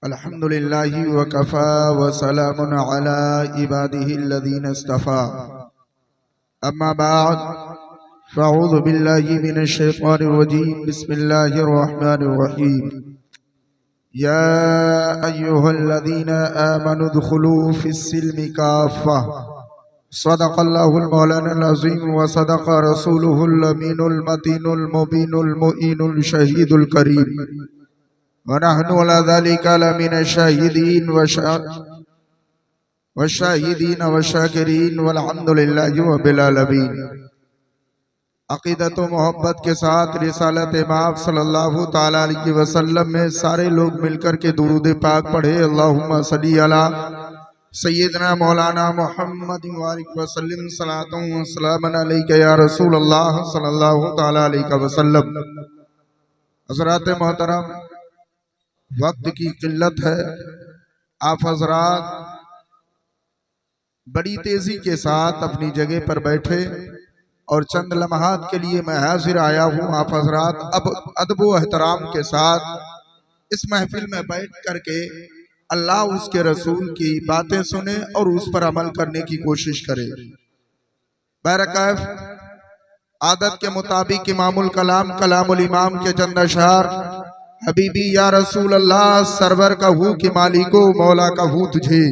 अल्हम्दुलिल्लाहि व कफ़ा व सलामुन अला इबादिहिल्लज़ीना इस्तफ़ा। अम्मा बाद फ़अऊज़ु बिल्लाहि मिनश शैतानिर रजीम। बिस्मिल्लाहिर रहमानिर रहीम। या अय्युहल्लज़ीना आमनु उदखुलू फ़िस्सिल्मि काफ़्फ़ा। सदक़ल्लाहुल मौलानाल अज़ीम व सदक़ रसूलुहुल अमीनुल मतीनुल मुबीनुल मुईनुल शहीदुल करीम। वनहनु अला ज़ालिका लमिन शाहिदीन व शाकिरीन वल्हम्दुलिल्लाहि रब्बिल आलमीन। अक़ीदत व मोहब्बत के साथ रिसालत माफ़ सल्लल्लाहु ताला अलैहि वसल्लम में सारे लोग मिलकर के दुरूद पाक पढ़े। अल्लाहुम्मा सल्ली अला सय्यदना मौलाना मुहम्मद व आलिहि वसल्लम सलातु व सलामन अलैका या रसूल अल्लाह सल्लल्लाहु ताला अलैहि वसल्लम। हज़रात मोहतरम, वक्त की किल्लत है। आप हजरात बड़ी तेजी के साथ अपनी जगह पर बैठे और चंद लम्हात के लिए मैं हाजिर आया हूँ। आप हजरात अब अदब व एहतराम के साथ इस महफिल में बैठ करके अल्लाह उसके रसूल की बातें सुने और उस पर अमल करने की कोशिश करें। बहरकैफ आदत के मुताबिक इमामुल कलाम कलामुल इमाम के चंद अशआर। हबीबी या रसूल अल्लाह, सरवर का हूँ कि मालिको मौला का हूँ तुझे,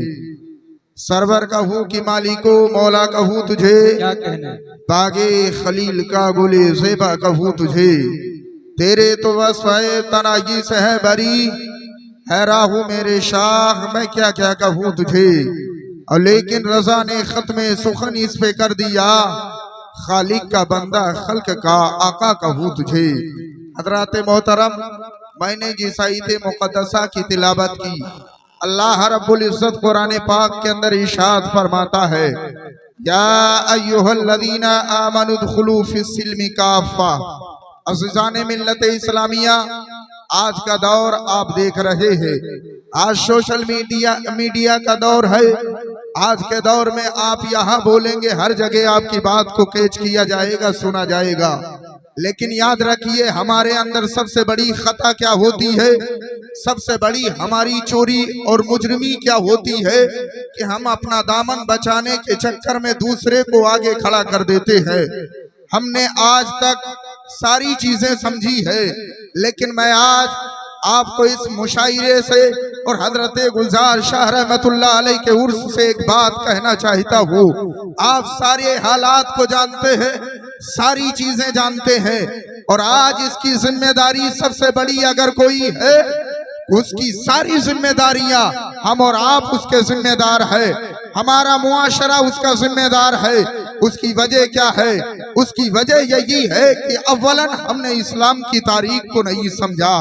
सरवर का हूँ कि मालिको मौला का हूँ तुझे, क्या कहना बागे खलील का गुले ज़ेबा का हूँ तुझे, तेरे तो वस्फ़े तनागी से है बरी, है राहू मेरे शाह मैं क्या क्या कहूँ तुझे। और लेकिन रज़ा ने ख़त्मे सुखन इस पे कर दिया, खालिक का बंदा खल्क का आका कहूँ तुझे। हज़रात मोहतरम, मैंने जिस आयत मुक़द्दसा की तिलावत की, अल्लाह रब्बुल इज़्ज़त कुरान पाक के अंदर इरशाद फरमाता है, या अय्युहल्लज़ीना आमनु उदखुलू फ़िस्सिल्मि काफ़्फ़ा। अज़ीज़ाने मिल्लत इस्लामिया, आज का दौर आप देख रहे हैं। आज सोशल मीडिया का दौर है। आज के दौर में आप यहाँ बोलेंगे, हर जगह आपकी बात को कैच किया जाएगा, सुना जाएगा। लेकिन याद रखिए, हमारे अंदर सबसे बड़ी खता क्या होती है, सबसे बड़ी हमारी चोरी और मुजरिमी क्या होती है कि हम अपना दामन बचाने के चक्कर में दूसरे को आगे खड़ा कर देते हैं। हमने आज तक सारी चीजें समझी है, लेकिन मैं आज आपको इस मुशायरे से और हजरत गुलजार शाह रहमतुल्लाह अलैह के उर्स से एक बात कहना चाहता हूँ। आप सारे हालात को जानते हैं, सारी चीजें जानते हैं, और आज इसकी जिम्मेदारी सबसे बड़ी अगर कोई है, उसकी सारी जिम्मेदारियां हम और आप उसके जिम्मेदार है। हमारा मुआशरा उसका जिम्मेदार है। उसकी वजह क्या है? उसकी वजह यही है कि अव्वलन हमने इस्लाम की तारीख को नहीं समझा,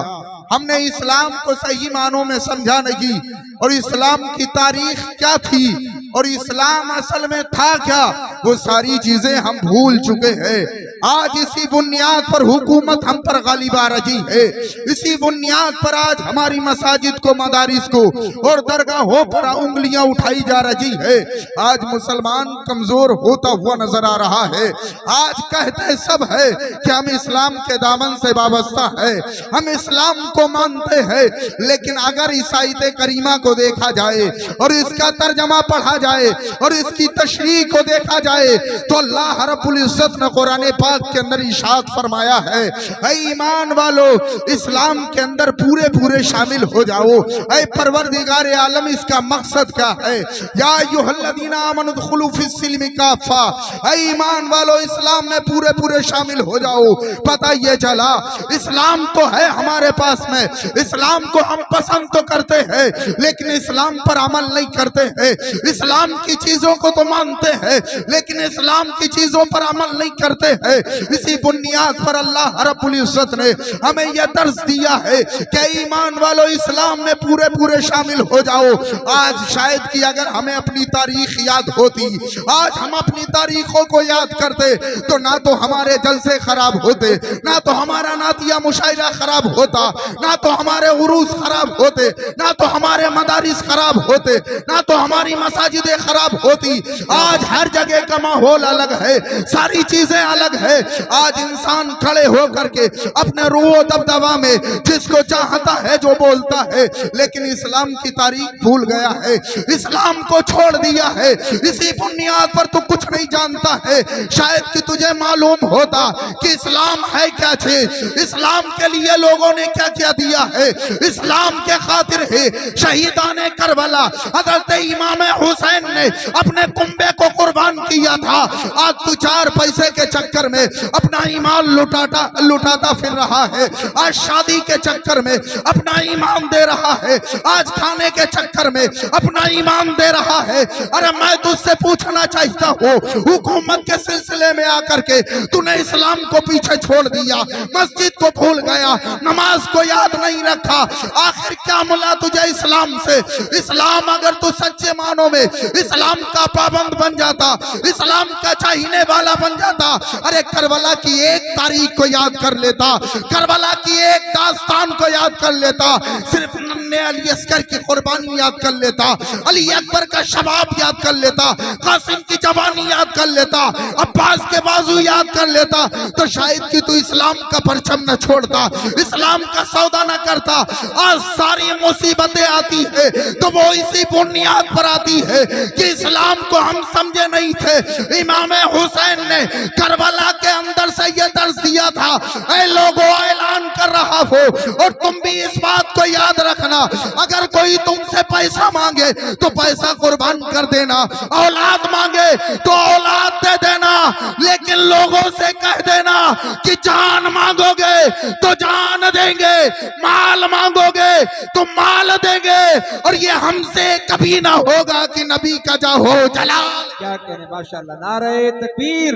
हमने इस्लाम को सही मानों में समझा नहीं, और इस्लाम की तारीख क्या थी और इस्लाम असल में था क्या, वो सारी चीजें हम भूल चुके हैं। आज इसी बुनियाद पर हुकूमत हम पर गालिब आ रही है। इसी बुनियाद पर आज हमारी मसाजिद को, मदारिस को और दरगाहों पर उंगलियां उठाई जा रही है। आज मुसलमान कमजोर होता हुआ नजर आ रहा है। आज कहते सब है कि हम इस्लाम के दामन से वाबस्ता है, हम इस्लाम को मानते हैं, लेकिन अगर इस आयत करीमा को देखा जाए और इसका तर्जमा पढ़ा जाए और इसकी तशरीह को देखा जाए तो अल्लाह रब्बुल इज़्ज़त ने कुरान पाक के अंदर इरशाद फरमाया है, ऐ ईमान वालो इस्लाम के अंदर पूरे पूरे शामिल हो जाओ। ऐ परवरदिगार आलम, इसका मकसद क्या है? या अय्युहल्लज़ीना आमनु उदखुलू फ़िस्सिल्मि काफ़्फ़ा, ऐ ईमान वालो इस्लाम में पूरे पूरे शामिल हो जाओ। पता ये चला, इस्लाम तो है हमारे पास में, इस्लाम को हम पसंद तो करते हैं, लेकिन इस्लाम पर अमल नहीं करते हैं। इस्लाम की चीजों को तो मानते हैं, लेकिन इस्लाम की चीजों पर अमल नहीं करते हैं। इसी बुनियाद पर अल्लाह रब्बुल इज़्ज़त ने हमें यह दर्स दिया है कि ईमान वालों इस्लाम में पूरे पूरे शामिल हो जाओ। आज शायद कि अगर हमें अपनी तारीख याद होती, आज हम अपनी तारीखों को याद करते, तो ना तो हमारे जलसे खराब होते, ना तो हमारा नातिया मुशायरा खराब होता, ना तो हमारे उरूस खराब होते, ना तो हमारे मदारिस खराब होते, ना तो हमारी मसाजिद अकायदे खराब होती। आज हर जगह का माहौल अलग है, सारी चीजें अलग है। आज इंसान खड़े होकर के अपने रुओ दबदबा में जिसको चाहता है जो बोलता है, लेकिन इस्लाम की तारीख भूल गया है, इस्लाम को छोड़ दिया है। इसी बुनियाद पर तू कुछ नहीं जानता है। शायद कि तुझे मालूम होता कि इस्लाम है क्या चीज, इस्लाम के लिए लोगों ने क्या क्या दिया है। इस्लाम के खातिर है शहीदाने करबला हजरत इमाम हुसैन ने अपने कुंबे को कुर्बान किया था। आज तू 4 पैसे के चक्कर में अपना ईमान लुटाता फिर रहा है। आज शादी के चक्कर में अपना ईमान दे रहा है, आज खाने के चक्कर में अपना ईमान दे रहा है। अरे मैं तुझसे पूछना चाहता हूँ, हुकूमत के सिलसिले में आकर के तूने इस्लाम को पीछे छोड़ दिया, मस्जिद को भूल गया, नमाज को याद नहीं रखा। आखिर क्या मिला तुझे इस्लाम से? इस्लाम अगर तू सच्चे मानो में इस्लाम का पाबंद बन जाता, इस्लाम का चाहने वाला बन जाता, अरे करबला की एक तारीख को याद कर लेता, करबला की एक दास्तान को याद कर लेता, सिर्फ नन्हे अली अस्कर की कुर्बानी याद कर लेता, अली अकबर का शबाब याद कर लेता, कासिम की जवानी याद कर लेता, अब्बास के बाजू याद कर लेता, तो शायद कि तू इस्लाम का परचम न छोड़ता, इस्लाम का सौदा न करता। आज सारी मुसीबतें आती है तो वो इसी बुनियाद पर आती है कि इस्लाम को हम समझे नहीं थे। इमाम हुसैन ने करबला के अंदर से ये दर्ज दिया था, ऐ लोगों ऐलान कर रहा हो और तुम भी इस बात को याद रखना, अगर कोई तुमसे पैसा मांगे तो पैसा कुर्बान कर देना, औलाद मांगे तो औलाद दे देना, लेकिन लोगों से कह देना कि जान मांगोगे तो जान देंगे, माल मांगोगे तो माल देंगे, और ये हमसे कभी ना होगा कि नबी का जा हो जलाल। क्या कहने माशाअल्लाह। नारे तकबीर,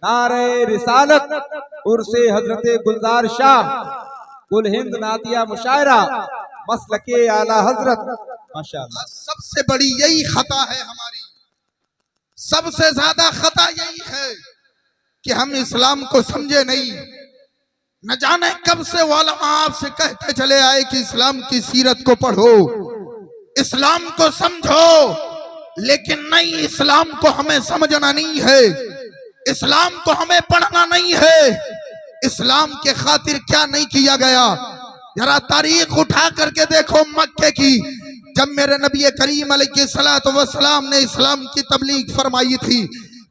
नारे रिसालत, उर्से हजरत गुलजार शाह, कुल हिंद नातिया मुशायरा, मसलके आला हजरत माशाअल्लाह। सबसे बड़ी यही खता है हमारी, सबसे ज्यादा खता यही है कि हम इस्लाम को समझे नहीं। न जाने कब से वालमा आपसे कहते चले आए कि इस्लाम की सीरत को पढ़ो, इस्लाम को समझो, लेकिन नहीं, इस्लाम को हमें समझना नहीं है, इस्लाम को हमें पढ़ना नहीं है। इस्लाम के खातिर क्या नहीं किया गया, जरा तारीख उठा करके देखो मक्के की, जब मेरे नबी करीम अलैहिस्सलातु वस्सलाम ने इस्लाम की तबलीग फरमाई थी।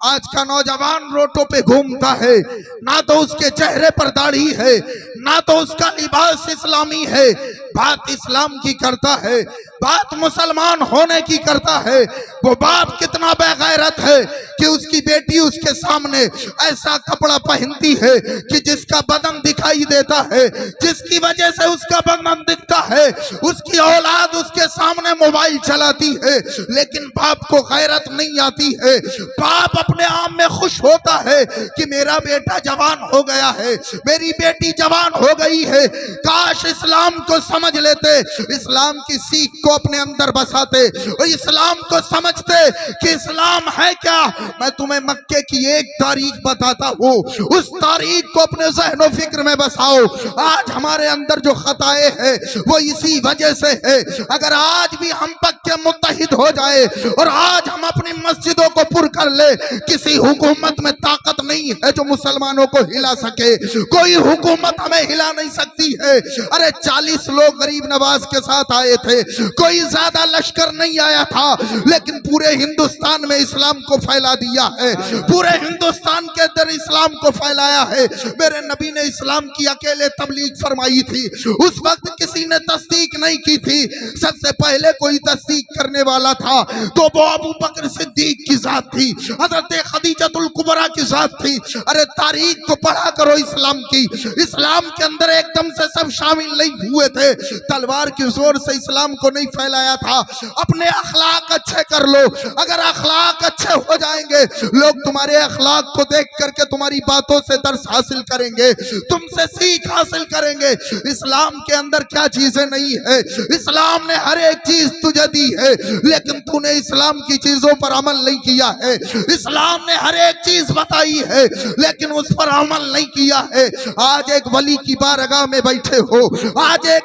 आज का नौजवान रोटों पे घूमता है, ना तो उसके चेहरे पर दाढ़ी है, ना तो उसका लिबास इस्लामी है, बात इस्लाम की करता है, बात मुसलमान होने की करता है। वो बाप कितना बेगैरत है कि उसकी बेटी उसके सामने ऐसा कपड़ा पहनती है कि जिसका बदन दिखाई देता है, जिसकी वजह से उसका बदन दिखता है। उसकी औलाद उसके सामने मोबाइल चलाती है, लेकिन बाप को गैरत नहीं आती है। बाप अपने आप में खुश होता है कि मेरा बेटा जवान हो गया है, मेरी बेटी जवान हो गई है। काश इस्लाम को समझ लेते, इस्लाम की सीख को अपने अंदर बसाते और इस्लाम को समझते कि इस्लाम है क्या। मैं तुम्हें मक्के की एक तारीख बताता हूँ, उस तारीख को अपने ज़हन और फिक्र में बसाओ। आज हमारे अंदर जो खताएं हैं वो इसी वजह से है। अगर आज भी हम पक्के मुत्तहिद हो जाए और आज हम अपनी मस्जिदों को पुर कर ले, किसी हुकूमत में ताकत नहीं है जो मुसलमानों को हिला सके, कोई हुकूमत हमें हिला नहीं सकती है। अरे 40 लोग गरीब नवाज के साथ आए थे, कोई ज्यादा लश्कर नहीं आया था, लेकिन पूरे हिंदुस्तान में इस्लाम को फैला दिया है, पूरे हिंदुस्तान के अंदर इस्लाम को फैलाया है। मेरे नबी ने इस्लाम की अकेले तबलीग फरमाई थी, उस वक्त किसी ने तस्दीक नहीं की थी। सबसे पहले कोई तस्दीक करने वाला था तो वो अबू बकर सिद्दीक की जात थी, हजरत खदीजतुल कुबरा की जात थी। अरे तारीख को पढ़ा करो इस्लाम की, इस्लाम के अंदर एकदम से सब शामिल नहीं हुए थे, तलवार की जोर से इस्लाम को नहीं फैलाया था। अपने अखलाक अच्छे कर लो, अगर अखलाक अच्छे हो जाएंगे लोग तुम्हारे अखलाक को देख करके तुम्हारी बातों से दर्स हासिल करेंगे, तुमसे सीख हासिल करेंगे। इस्लाम के अंदर क्या चीजें नहीं है, इस्लाम ने हर एक चीज तुझे दी है, लेकिन तूने इस्लाम की चीजों पर अमल नहीं किया है। इस्लाम ने हर एक चीज बताई है, लेकिन उस पर अमल नहीं किया है। आज एक वली की बारगाह में बैठे हो, आज एक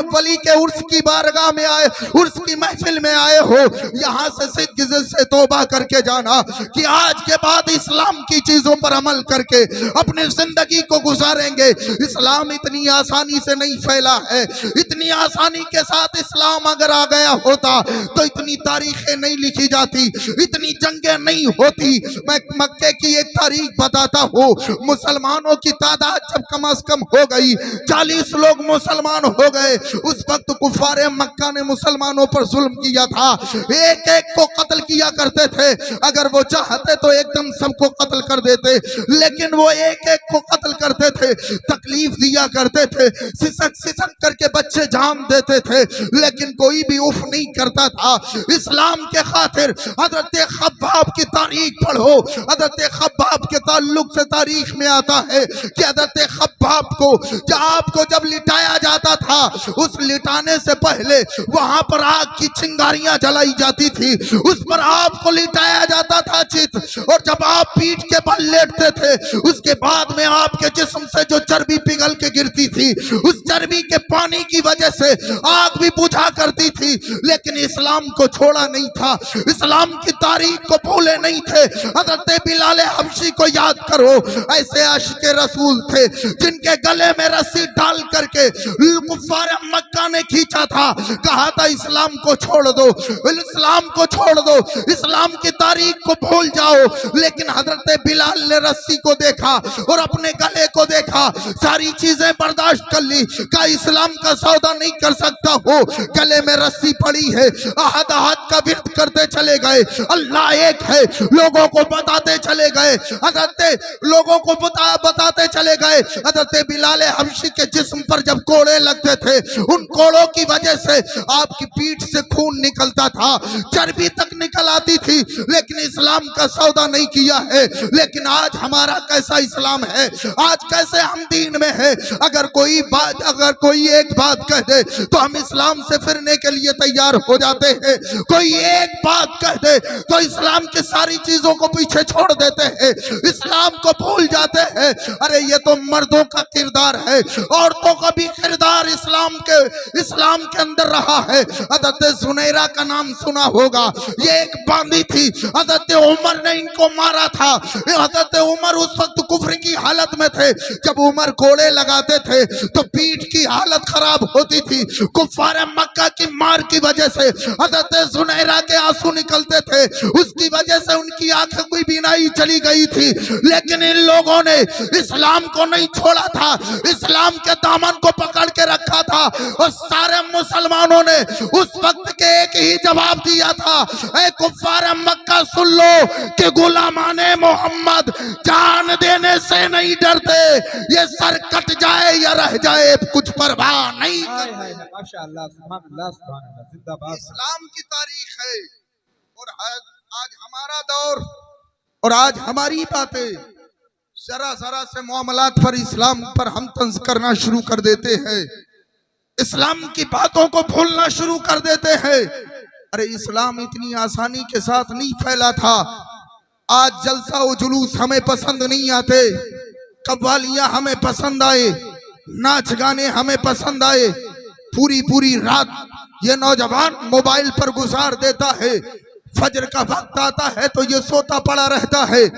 वली के उर्स की बारगाह में आए, उर्स की महफिल में आए हो, यहाँ से सिद्ध से तौबा करके जाना कि आज के बाद इस्लाम की चीजों पर अमल करके अपनी जिंदगी को गुजारेंगे। इस्लाम इतनी आसानी से नहीं फैला है, इतनी आसानी के साथ इस्लाम अगर आ गया होता तो इतनी तारीखें नहीं लिखी जाती, इतनी जंगें नहीं होती। मैं मक्के की एक तारीख बताता हूँ, मुसलमानों की तादाद जब कम से कम हो गई, 40 लोग मुसलमान हो गए, उस वक्त कुफारे मक्का ने मुसलमानों पर जुल्म किया था, एक एक को कत्ल किया करते थे। अगर वो चाहते तो एकदम सबको कत्ल कर देते, लेकिन वो एक एक को कत्ल करते थे, तकलीफ दिया करते थे, सिसक सिसक करके बच्चे जान देते थे, लेकिन कोई भी उफ नहीं करता था। इस्लाम के खातिर हजरत खब्बाब की तारीख पढ़ो। हजरत खब्बाब के ताल्लुक से तारीख में आता है कि हजरत खब्बाब को आपको जब लिटाया जाता था, उस लिटाने से पहले वहां पर आग की चिंगारियां जलाई जाती थी, उस पर आपको लिटाया जाता था चित, और जब आप पीठ के बल लेटते थे, उसके बाद में आपके जिस्म से जो चर्बी पिघल के गिरती थी, उस चर्बी के पानी की वजह से आग भी बुझा करती थी। लेकिन इस्लाम को छोड़ा नहीं था, इस्लाम की तारीख को भूले नहीं थे। हज़रत बिलाल हबशी को याद करो, ऐसे आशिके रसूल थे जिनके गले में रस्सी डाल करके कुफ्फार मक्का ने खींचा था, कहा था इस्लाम को छोड़ दो, इस्लाम को छोड़ दो, इस्लाम की तारीख को भूल जाओ। लेकिन हज़रत बिलाल ने रस्सी को देखा और अपने गले को देखा, सारी चीजें बर्दाश्त कर ली, का इस्लाम का सौदा नहीं कर सकता हो, गले में रस्सी पड़ी है, अहद अहद का विर्द करते चले गए, अल्लाह एक है लोगों को बताते चले गए, हज़रत लोगों को बताते चले गए। हज़रत बिलाल हबशी के जिस्म पर जब कोड़े लगते थे, उन कोड़ों की वजह से आपकी पीठ से खून निकलता था, चर्बी तक निकल आती थी, लेकिन इस्लाम का सौदा नहीं किया है। लेकिन आज हमारा कैसा इस्लाम है, आज कैसे हम दीन में है। अगर कोई एक बात कह दे तो हम इस्लाम से फिरने के लिए तैयार हो जाते हैं, कोई एक बात कह दे तो इस्लाम की सारी चीजों को पीछे छोड़ देते हैं, इस्लाम को भूल जाते हैं। अरे ये तो मर्दों का किरदार है, औरतों का भी किरदार इस्लाम के अंदर रहा है। हज़रत सुनैरा का नाम सुना होगा, ये एक बांदी थी, हज़रत उमर ने इनको मारा था। हज़रत उमर उस वक्त कुफ्र की हालत में थे, जब उमर कोड़े लगाते थे तो पीठ की हालत खराब होती थी, कुफ्फार मक्का की मार की वजह से हज़रत सुनैरा के आंसू निकलते थे, उसकी वजह से उनकी आंखें की बीनाई चली गई थी। लेकिन इन लोगों ने इस्लाम को नहीं छोड़ा था, इस्लाम के दामन को पकड़ के रखा था, और सारे मुसलमानों ने उस वक्त के एक ही जवाब दिया था, ऐ कुफ्फार मक्का सुन लो कि गुलामाने मोहम्मद जान देने से नहीं डरते, ये सर कट जाए या रह जाए कुछ परवाह नहीं करते। माशाअल्लाह, सुभान अल्लाह, सुभान अल्लाह, जिंदाबाद। इस्लाम की तारीख है, और आज हमारा दौर और आज हमारी बातें जरा जरा से मामलात पर इस्लाम पर हम तंज करना शुरू कर देते हैं, इस्लाम की बातों को भूलना शुरू कर देते हैं। अरे इस्लाम इतनी आसानी के साथ नहीं फैला था। आज जलसा व जुलूस हमें पसंद नहीं आते, कव्वालियां हमें पसंद आए, नाच गाने हमें पसंद आए, पूरी पूरी रात ये नौजवान मोबाइल पर गुजार देता है, फजर का वक्त आता है तो ये सोता पड़ा रहता है।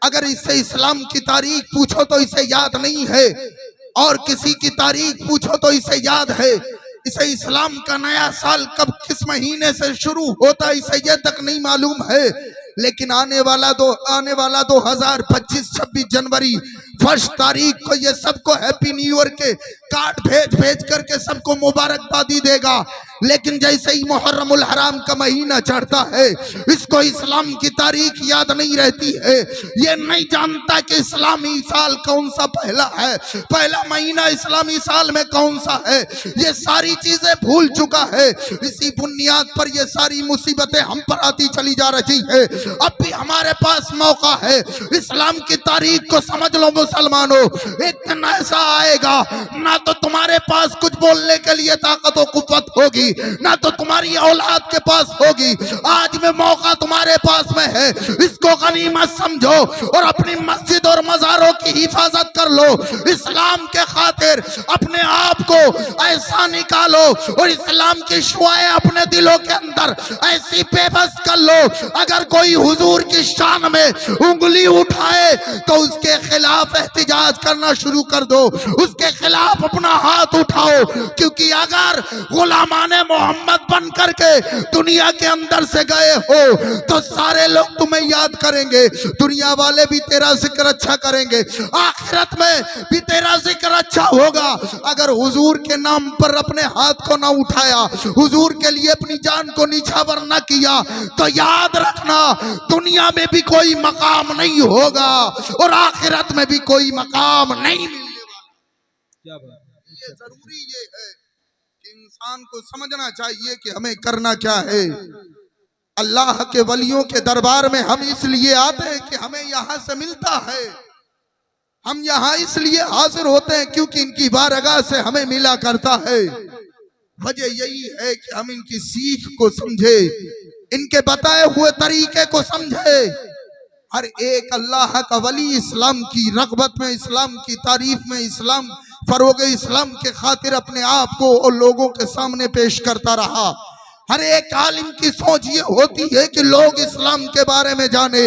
अगर इससे इस्लाम की तारीख पूछो तो इसे याद नहीं है, और किसी की तारीख पूछो तो इसे याद है। इसे इस्लाम का नया साल कब किस महीने से शुरू होता है इसे ये तक नहीं मालूम है। लेकिन आने वाला 2025-26 जनवरी 1 तारीख को ये सबको हैप्पी न्यू ईयर के कार्ड भेज करके सबको मुबारकबादी देगा। लेकिन जैसे ही मुहर्रमुल हराम का महीना चढ़ता है, इसको इस्लाम की तारीख याद नहीं रहती है, ये नहीं जानता कि इस्लामी साल कौन सा पहला है, पहला महीना इस्लामी साल में कौन सा है, ये सारी चीजें भूल चुका है। इसी बुनियाद पर ये सारी मुसीबतें हम पर आती चली जा रही है। अब भी हमारे पास मौका है, इस्लाम की तारीख को समझ लो मुसलमानों। एक दिन ऐसा आएगा ना तो तुम्हारे पास कुछ बोलने के लिए ताकत और कुव्वत होगी, ना तो तुम्हारी औलाद के पास होगी। आज में मौका तुम्हारे पास में है, इसको गनीमत समझो और अपनी मस्जिद और मज़ारों की हिफाजत कर लो। इस्लाम के खातिर अपने आप को ऐसा निकालो और इस्लाम की शुआएं अपने दिलों के अंदर ऐसी बेबस कर लो, अगर कोई हुजूर की शान में उंगली उठाए तो उसके खिलाफ एहतिजाज करना शुरू कर दो, उसके खिलाफ अपना हाथ उठाओ। क्योंकि अगर गुलामाने मोहम्मद बन करके दुनिया के अंदर से गए हो तो सारे लोग तुम्हें याद करेंगे, दुनिया वाले भी तेरा जिक्र अच्छा करेंगे, आखिरत में भी तेरा जिक्र अच्छा होगा। अगर हुजूर के नाम पर अपने हाथ को ना उठाया, हुजूर के लिए अपनी जान को निछावर न किया, तो याद रखना दुनिया में भी कोई मकाम नहीं होगा और आखिरत में भी कोई मकाम नहीं मिलने वाला। ये जरूरी ये है कि इंसान को समझना चाहिए कि हमें करना क्या है। अल्लाह के वलियों के दरबार में हम इसलिए आते हैं कि हमें यहाँ से मिलता है, हम यहाँ इसलिए हाजिर होते हैं क्योंकि इनकी बारगाह से हमें मिला करता है। वजह यही है कि हम इनकी सीख को समझे, इनके बताए हुए तरीके को समझे। हर एक अल्लाह का वली इस्लाम की रग़बत में, इस्लाम की तारीफ में, इस्लाम फरोग इस्लाम के खातिर अपने आप को और लोगों के सामने पेश करता रहा। हर एक आलिम की सोच ये होती है कि लोग इस्लाम के बारे में जाने,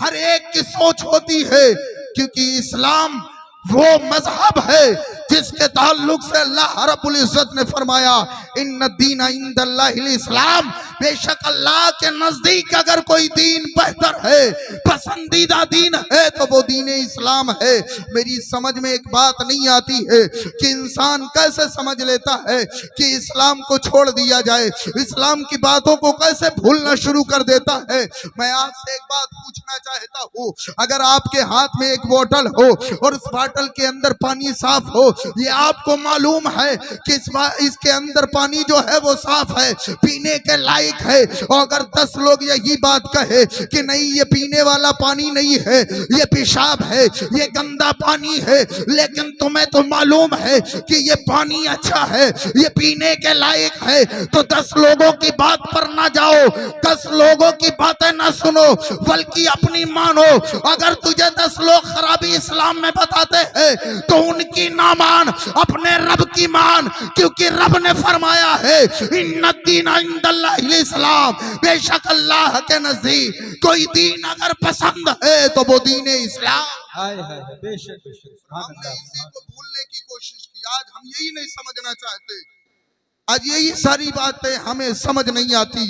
हर एक की सोच होती है क्योंकि इस्लाम वो मजहब है जिसके ताल्लुक से अल्लाह रब्बुल इज्जत ने फरमाया इन्ना दीन इंदल्लाहिल इस्लाम, बेशक अल्लाह के नजदीक अगर कोई दीन बेहतर है, पसंदीदा दीन है तो वो दीन इस्लाम है। मेरी समझ में एक बात नहीं आती है कि इंसान कैसे समझ लेता है कि इस्लाम को छोड़ दिया जाए, इस्लाम की बातों को कैसे भूलना शुरू कर देता है। मैं आपसे एक बात पूछना चाहता हूँ, अगर आपके हाथ में एक बोतल हो और उस बोतल के अंदर पानी साफ हो, ये आपको मालूम है कि इसके अंदर पानी जो है वो साफ है, पीने के लायक है, और अगर 10 लोग यही बात कहे कि नहीं ये पीने वाला पानी नहीं है, ये पेशाब है, ये गंदा पानी है, लेकिन तुम्हें तो मालूम है कि ये पानी अच्छा है, ये पीने के लायक है, तो 10 लोगों की बात पर ना जाओ, 10 लोगों की बातें ना सुनो, बल्कि अपनी मानो। अगर तुझे 10 लोग खराबी इस्लाम में बताते हैं तो उनकी ना मान, अपने रब की मान, क्योंकि रब ने फरमाया है इन्नद्दीन इंदल्लाहिल इस्लाम, बेशक अल्लाह के नजदीक कोई दीन अगर पसंद है तो वो दीन इस्लाम। बेशक हमने इसी को भूलने की कोशिश की, आज हम यही नहीं समझना चाहते, आज यही सारी बातें हमें समझ नहीं आती,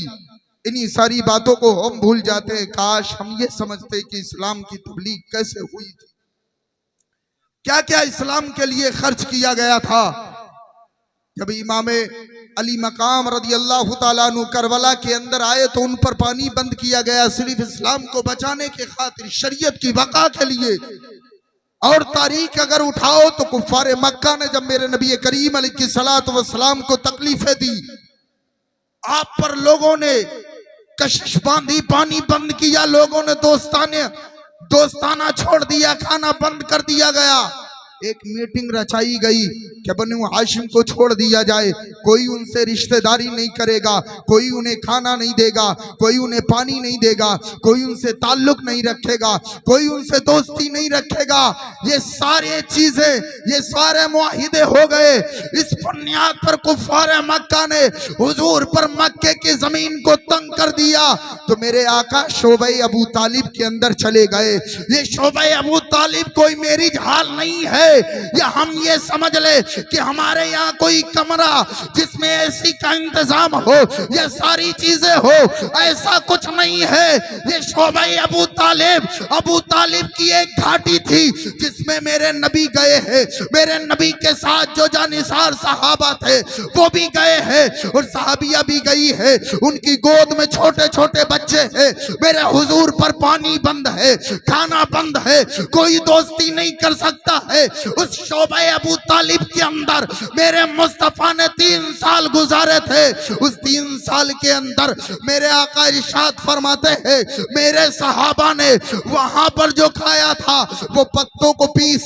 इन्हीं सारी बातों को हम भूल जाते हैं। काश हम ये समझते कि इस्लाम की तबलीग कैसे हुई थी, क्या क्या इस्लाम के लिए खर्च किया गया था। जब इमाम अली मकाम रदी अल्लाह ताला अन्हु करबला के अंदर आए तो उन पर पानी बंद किया गया, सिर्फ इस्लाम को बचाने के खातिर, शरीयत की बका के लिए। और तारीख अगर उठाओ तो कुफ्फारे मक्का ने जब मेरे नबी करीम अलैहिस्सलातु वस्सलाम को तकलीफें दी, आप पर लोगों ने कशिश बांधी, पानी बंद किया, लोगों ने दोस्ताना छोड़ दिया, खाना बंद कर दिया गया। एक मीटिंग रचाई गई कि बनु हाशिम को छोड़ दिया जाए, कोई उनसे रिश्तेदारी नहीं करेगा, कोई उन्हें खाना नहीं देगा, कोई उन्हें पानी नहीं देगा, कोई उनसे ताल्लुक नहीं रखेगा, कोई उनसे दोस्ती नहीं रखेगा। ये सारे चीजें, ये सारे मुआहिदे हो गए। इस बुनियाद पर कुफ्फार मक्का ने हुजूर पर मक्के की जमीन को तंग कर दिया तो मेरे आका शोबे अबू तालिब के अंदर चले गए। ये शोबे अबू तालिब कोई मेरी हाल नहीं है, या हम ये समझ ले कि हमारे यहाँ कोई कमरा जिसमें एसी का इंतजाम हो, ये सारी चीजें हो, ऐसा कुछ नहीं है। ये शोबे अबू तालिब की एक घाटी थी जिसमें मेरे नबी गए हैं, मेरे नबी के साथ जो जानिसार सहाबा थे वो भी गए हैं और सहाबिया भी गई है, उनकी गोद में छोटे छोटे बच्चे हैं। मेरे हुजूर पर पानी बंद है, खाना बंद है, कोई दोस्ती नहीं कर सकता है, उस शोबे अबू तालिब के अंदर मेरे मुस्तफा ने 3 साल गुजारे थे। उस 3 साल के अंदर मेरे आका इरशाद फरमाते हैं मेरे सहाबा ने वहां पर जो खाया था वो पत्तों को पीस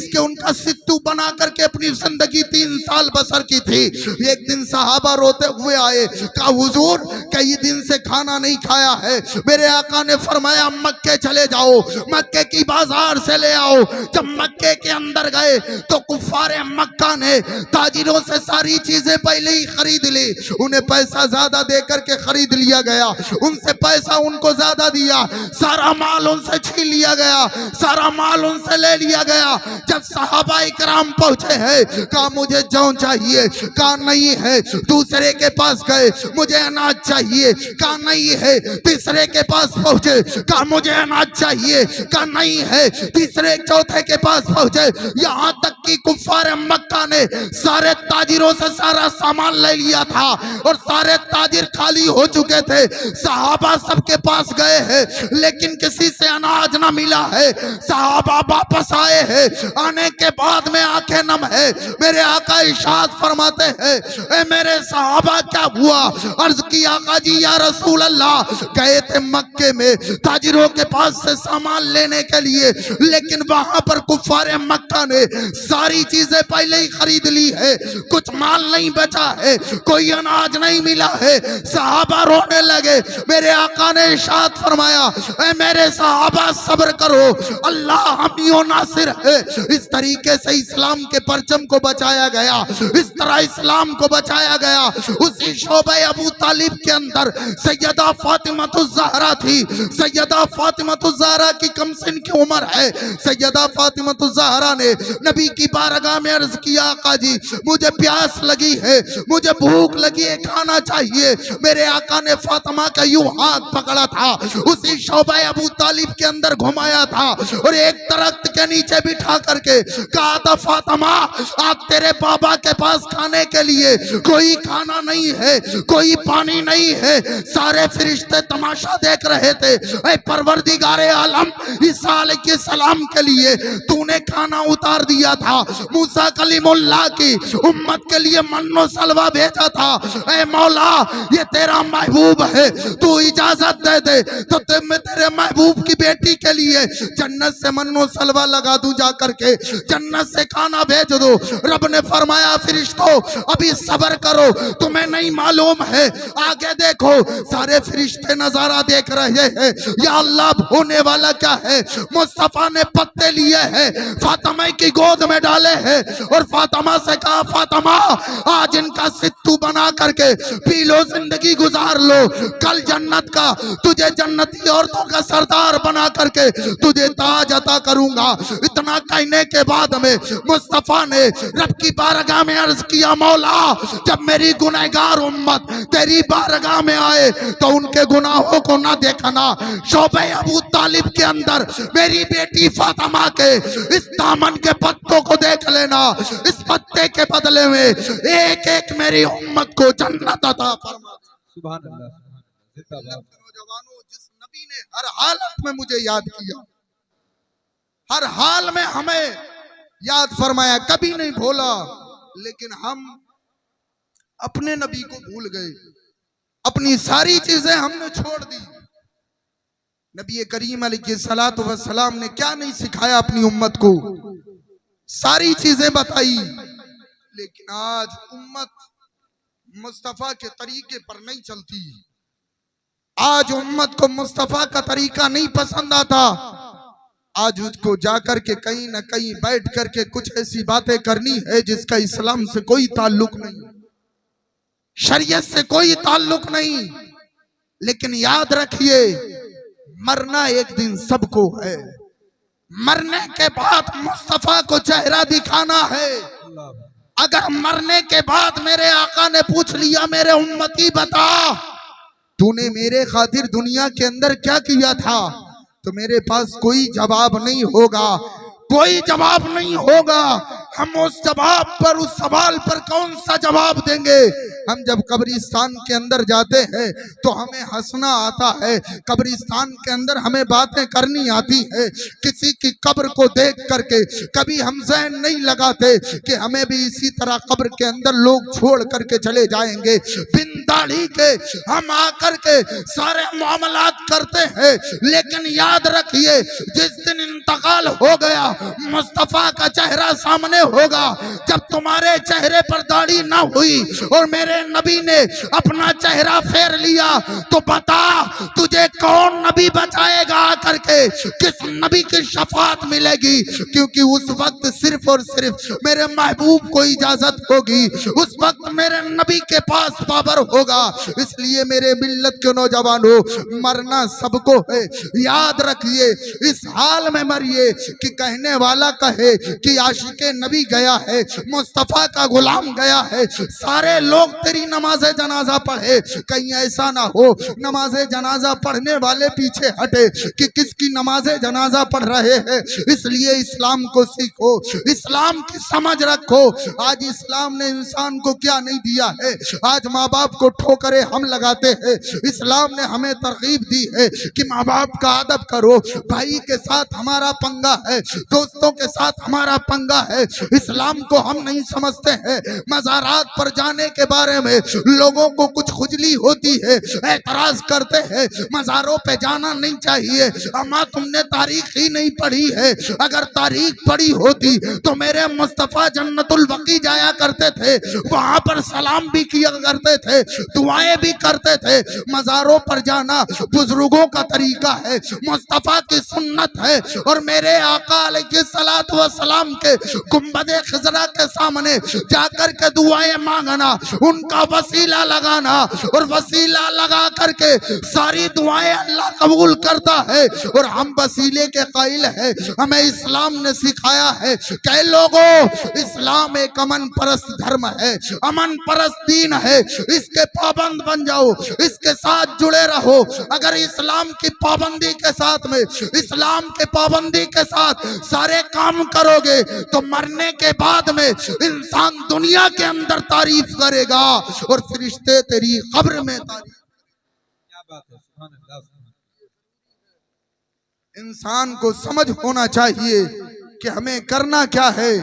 के उनका सित्तू बना करके अपनी जिंदगी 3 साल बसर की थी। एक दिन सहाबा रोते हुए आए, कहा हुजूर कई दिन से खाना नहीं खाया है। मेरे आका ने फरमाया मक्के चले जाओ, मक्के की बाजार से ले आओ। जब मक्के के अंदर गए तो कुफारे मक्का ने ताजिरों से सारी चीजें पहले ही खरीद ली। उन्हें पैसा ज्यादा दे करके खरीद लिया गया, उनसे पैसा उनको ज्यादा दिया, सारा माल उनसे छीन लिया गया, सारा माल उनसे ले लिया गया। जब सहाबा इकराम पहुंचे हैं, कहा मुझे जौ चाहिए, कहा नहीं है। दूसरे के पास गए, मुझे अनाज चाहिए, कहा नहीं है। तीसरे के पास पहुंचे, कहा मुझे अनाज चाहिए, कहा नहीं है। तीसरे चौथे के पास पहुंचे, यहाँ तक कि कुफार मक्का ने सारे ताजिरों से सारा सामान ले लिया था और सारे ताजिर खाली हो चुके थे। सहाबा सबके पास गए हैं लेकिन किसी से अनाज ना मिला है। सहाबा वापस आए हैं, आने के बाद में आंखें नम है। मेरे आका इरशाद फरमाते हैं ए मेरे सहाबा क्या हुआ? अर्ज की आका जी या रसूल अल्लाह, गए थे मक्के में ताजिरों के पास से सामान लेने के लिए, लेकिन वहां पर कुफारे मक्का ने सारी चीजें पहले ही खरीद ली है, कुछ माल नहीं बचा है, कोई अनाज नहीं मिला है। सहाबा रोने लगे। मेरे आका ने इरशाद फरमाया ए मेरे सहाबा सब्र करो, अल्लाह हमियो नासिर है। इस तरीके से इस्लाम के परचम को बचाया गया, इस तरह इस्लाम को बचाया गया। उसी शोबे अबू तालिब के अंदर सैयदा फातिमा-तुज़-ज़हरा थी। सैयदा फातिमा-तुज़-ज़हरा की कम सिन की उम्र है। सैयदा फातिमा-तुज़-ज़हरा ने नबी की बारगाह में अर्ज किया आका जी मुझे प्यास लगी है, मुझे भूख लगी है, खाना चाहिए। मेरे आका ने फातिमा का यूं हाथ पकड़ा था, उसी शोबे अबू तालिब के अंदर घुमाया था और एक दरख्त के नीचे बिठा करके कहा था फातिमा आज तेरे बाबा के पास खाने के लिए कोई खाना नहीं है, कोई पानी नहीं है। सारे फरिश्ते तमाशा देख रहे थे। ऐ परवरदिगारे आलम, ईसा अलैहिस्सलाम के लिए तूने खाना उतार दिया था, मूसा कलीमुल्लाह की उम्मत के लिए मन्नो सलवा भेजा था। ऐ मौला ये तेरा महबूब है, तू इजाजत दे दे तो मैं तेरे महबूब की बेटी के लिए जन्नत से मन्नो सलवा लगा दूं, जा करके जन्नत से खाना भेज दो। रब ने फरमाया फरिश्तों अभी सब्र करो, तुम्हें नहीं मालूम है, आगे देखो। सारे फरिश्ते नजारा देख रहे हैं। या अल्लाह होने वाला क्या है? मुस्तफा ने पत्ते लिए हैं, फातिमा की गोद में डाले हैं और फातिमा से कहा फातिमा आज इनका सित्तू बना करके पी लो, जिंदगी गुजार लो, कल जन्नत का तुझे जन्नती औरतों का सरदार बना करके तुझे ताज अता करूंगा। इतना कहने के बाद में मुस्तफा ने रब की बारगाह में अर्ज किया मौला जब मेरी गुनहगार उम्मत तेरी बारगाह में आए तो उनके गुनाहों को ना देखना। शोबे अबू तालिब के अंदर मेरी बेटी फातिमा के इस दामन के पत्तों को देख लेना, इस पत्ते के बदले में एक एक मेरी उम्मत को जन्नत अता फरमा। सुभान अल्लाह, जिंदाबाद। नौजवानों, जिस नबी ने हर हालत में मुझे याद किया, हर हाल में हमें याद फरमाया, कभी नहीं भूला, लेकिन हम अपने नबी को भूल गए, अपनी सारी चीजें हमने छोड़ दी। नबी करीम अलैहिस्सलातु वस्सलाम ने क्या नहीं सिखाया अपनी उम्मत को, सारी चीजें बताई, लेकिन आज उम्मत मुस्तफा के तरीके पर नहीं चलती। आज उम्मत को मुस्तफा का तरीका नहीं पसंद आता। आज उसको जाकर के कहीं ना कहीं बैठ करके कुछ ऐसी बातें करनी है जिसका इस्लाम से कोई ताल्लुक नहीं, शरीयत से कोई ताल्लुक नहीं। लेकिन याद रखिए मरना एक दिन सबको है, मरने के बाद मुस्तफा को चेहरा दिखाना है। अगर मरने के बाद मेरे आका ने पूछ लिया मेरे उम्मती बता तूने मेरे खातिर दुनिया के अंदर क्या किया था, तो मेरे पास कोई जवाब नहीं होगा, कोई जवाब नहीं होगा। हम उस जवाब पर, उस सवाल पर कौन सा जवाब देंगे? हम जब कब्रिस्तान के अंदर जाते हैं तो हमें हंसना आता है, कब्रिस्तान के अंदर हमें बातें करनी आती है। किसी की कब्र को देख करके कभी हम ज़हन नहीं लगाते कि हमें भी इसी तरह कब्र के अंदर लोग छोड़ करके चले जाएंगे। बिन दाढ़ी के हम आकर के सारे मामलात करते हैं, लेकिन याद रखिए जिस दिन इंतकाल हो गया मुस्तफा का चेहरा सामने होगा। जब तुम्हारे चेहरे पर दाढ़ी ना हुई और मेरे नबी ने अपना चेहरा फेर लिया तो बता तुझे कौन नबी बचाएगा करके, किस नबी की शफात मिलेगी? क्योंकि उस वक्त सिर्फ और सिर्फ मेरे महबूब को इजाजत होगी, उस वक्त मेरे नबी के पास पावर होगा। इसलिए मेरे मिल्लत के नौजवानों, मरना सबको है, याद रखिए। इस हाल में मरिए कि कहने वाला कहे कि आशिके नबी गया है, मुस्तफा का गुलाम गया है, सारे लोग तेरी नमाज़े जनाजा पढ़े। कहीं ऐसा ना हो नमाज़े जनाजा पढ़ने वाले पीछे हटे कि किसकी नमाज़े जनाजा पढ़ रहे हैं। इसलिए इस्लाम को सीखो, इस्लाम की समझ रखो। आज इस्लाम ने इंसान को क्या नहीं दिया है। आज माँ बाप को ठोकरे हम लगाते हैं, इस्लाम ने हमें तरगीब दी है कि माँ बाप का अदब करो। भाई के साथ हमारा पंगा है, दोस्तों के साथ हमारा पंगा है, इस्लाम को हम नहीं समझते हैं। मज़ारात पर जाने के बारे में लोगों को कुछ खुजली होती है, एतराज करते हैं मज़ारों पे जाना नहीं चाहिए। अम्मा तुमने तारीख ही नहीं पढ़ी है, अगर तारीख पढ़ी होती तो मेरे मुस्तफ़ा जन्नतुल बकी जाया करते थे, वहां पर सलाम भी किया करते थे, दुआएं भी करते थे। मज़ारों पर जाना बुजुर्गों का तरीका है, मुस्तफ़ा की सुन्नत है। और मेरे आका अलैहिस्सलातु वस्सलाम के गुंबदे खिजरा के सामने जाकर के दुआएं मांगना, उनका वसीला लगाना और वसीला लगा करके सारी दुआएं अल्लाह कबूल करता है। और हम वसीले के कायल हैं, हमें इस्लाम ने सिखाया है। कई लोगों, इस्लाम एक अमन परस्त धर्म है, अमन परस्त दीन है, इसके पाबंद बन जाओ, इसके साथ जुड़े रहो। अगर इस्लाम की पाबंदी के साथ में, इस्लाम के पाबंदी के साथ सारे काम करोगे तो मरने के बाद में इंसान दुनिया के अंदर तारीफ करेगा और फरिश्ते तेरी कब्र में तारीफ। क्या बात है, सुभान अल्लाह। इंसान को समझ होना चाहिए कि हमें करना क्या है,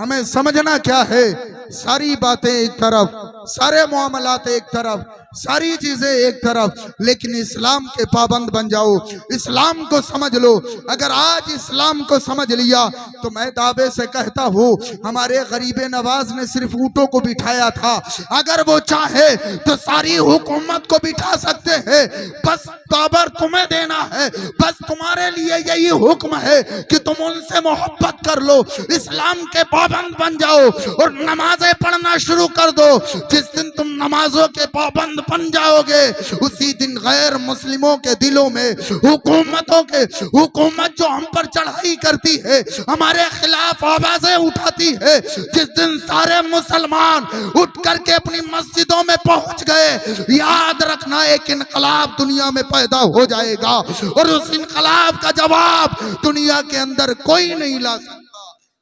हमें समझना क्या है। सारी बातें एक तरफ, सारे मामलात एक तरफ, सारी चीजें एक तरफ, लेकिन इस्लाम के पाबंद बन जाओ, इस्लाम को समझ लो। अगर आज इस्लाम को समझ लिया तो मैं दावे से कहता हूँ हमारे गरीबे नवाज ने सिर्फ ऊँटों को बिठाया था, अगर वो चाहे तो सारी हुकूमत को बिठा सकते हैं। बस पावर तुम्हें देना है, बस तुम्हारे लिए यही हुक्म है कि तुम उनसे मोहब्बत कर लो, इस्लाम के पाबंद बन जाओ और नमाजें पढ़ना शुरू कर दो। जिस दिन तुम नमाजों के पाबंद बन जाओगे उसी दिन गैर मुस्लिमों के दिलों में हुकूमतों के, हुकूमत जो हम पर चढ़ाई करती है, हमारे खिलाफ आवाजें उठाती है, जिस दिन सारे मुसलमान उठ करके अपनी मस्जिदों में पहुंच गए, याद रखना एक इनकलाब दुनिया में पैदा हो जाएगा और उस इनकलाब का जवाब दुनिया के अंदर कोई नहीं ला सकता।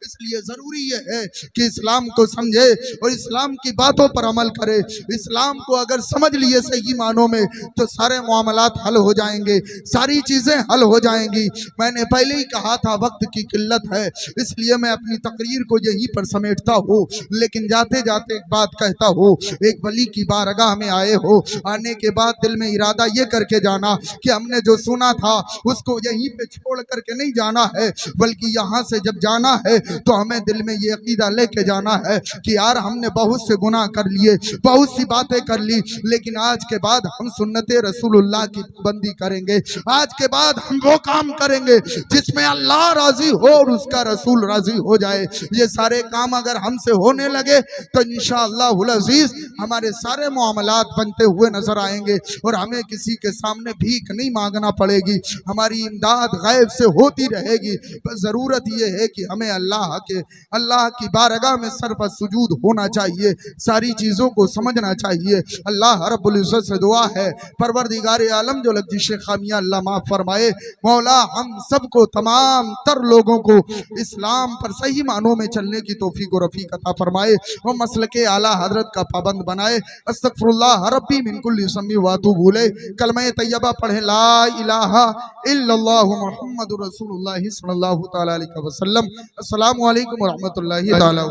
इसलिए जरूरी ये है कि इस्लाम को समझे और इस्लाम की बातों पर अमल करे। इस्लाम को अगर समझ लिए सही मानों में तो सारे मामलात हल हो जाएंगे, सारी चीजें हल हो जाएंगी। मैंने पहले ही कहा था वक्त की किल्लत है, इसलिए मैं अपनी तकरीर को यहीं पर समेटता हूँ। लेकिन जाते जाते एक बात कहता हूँ, एक वली की बारगाह में आए हो, आने के बाद दिल में इरादा ये करके जाना कि हमने जो सुना था उसको यहीं पे छोड़ करके नहीं जाना है, बल्कि यहाँ से जब जाना है तो हमें दिल में ये अकीदा लेके जाना है कि यार हमने बहुत से गुनाह कर लिए, बहुत सी बातें कर ली, लेकिन आज के बाद हम सुन्नते रसूलुल्लाह की पाबंदी करेंगे। आज के बाद हम वो काम करेंगे जिसमें अल्लाह राजी हो और उसका रसूल राजी हो जाए। ये सारे काम अगर हमसे होने लगे तो इंशाअल्लाहुल अज़ीज़ हमारे सारे मामलात बनते हुए नजर आएंगे और हमें किसी के सामने भीख नहीं मांगना पड़ेगी, हमारी इमदाद गैब से होती रहेगी। बस ज़रूरत ये है कि हमें अल्लाह अल्लाह की बारगाह में सर पर सुजूद होना चाहिए, सारी चीज़ों को समझना चाहिए। अल्लाह रब्बुल इज़्ज़त से दुआ है परवरदिगार आलम जो लफ्ज़ खामियां अल्लाह माफ़ फरमाए। मौला हम सबको तमाम तर लोगों को इस्लाम पर सही मानों में चलने की तौफीक और रफ़ीक अता फरमाए और मसलके आला हजरत का पाबंद बनाए। अस्तगफिरुल्लाह रब्बी मिन कुल्ली ज़म्बि व अतूबु इलैह। कलमा तैयबा पढ़े ला इलाहा इल्लल्लाहु मुहम्मदुर रसूलुल्लाह सल्लल्लाहु तआला अलैहि वसल्लम। अस्सलामु अलैकुम व रहमतुल्लाहि तआला।